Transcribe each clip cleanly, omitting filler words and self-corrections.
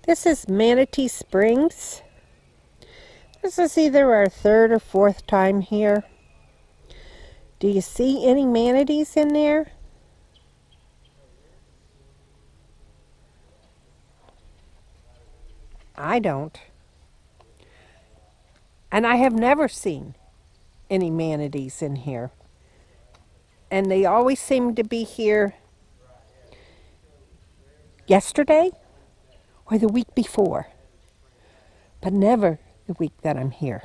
This is Manatee Springs. This is either our third or fourth time here. Do you see any manatees in there? I don't. And I have never seen any manatees in here. And they always seem to be here yesterday or the week before, but never the week that I'm here.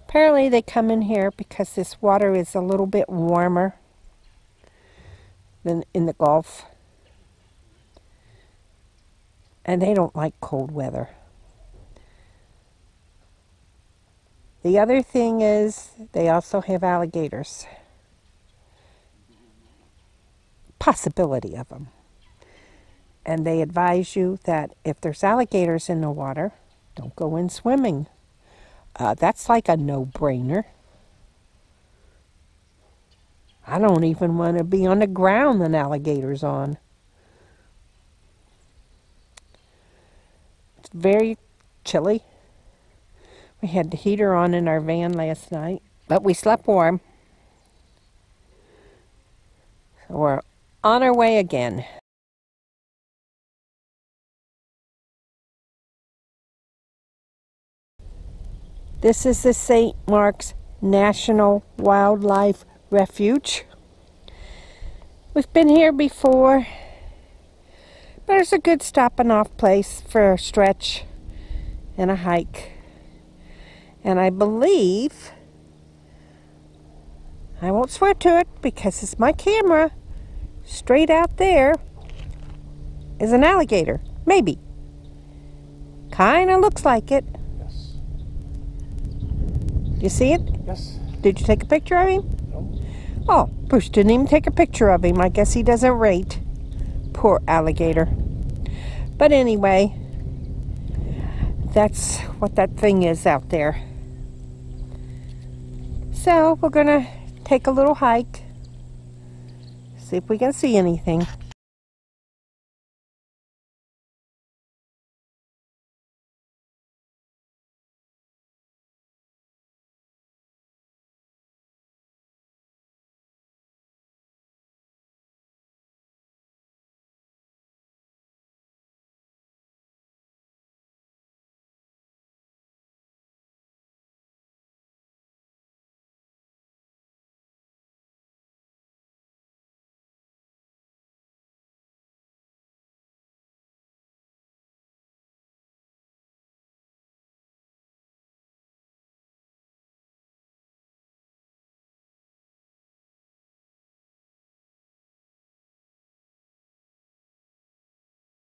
Apparently they come in here because this water is a little bit warmer than in the Gulf, and they don't like cold weather. The other thing is they also have alligators. Possibility of them. And they advise you that if there's alligators in the water, don't go in swimming. That's like a no-brainer. I don't even want to be on the ground an alligator's on. It's very chilly. We had the heater on in our van last night, but we slept warm. So we're on our way again. This is the St. Mark's National Wildlife Refuge. We've been here before, but it's a good stopping off place for a stretch and a hike. And I believe, I won't swear to it because it's my camera, straight out there is an alligator. Maybe. Kinda looks like it. You see it? Yes. Did you take a picture of him? No. Oh, Bruce didn't even take a picture of him. I guess he doesn't rate. Poor alligator. But anyway, that's what that thing is out there. So we're gonna take a little hike, see if we can see anything.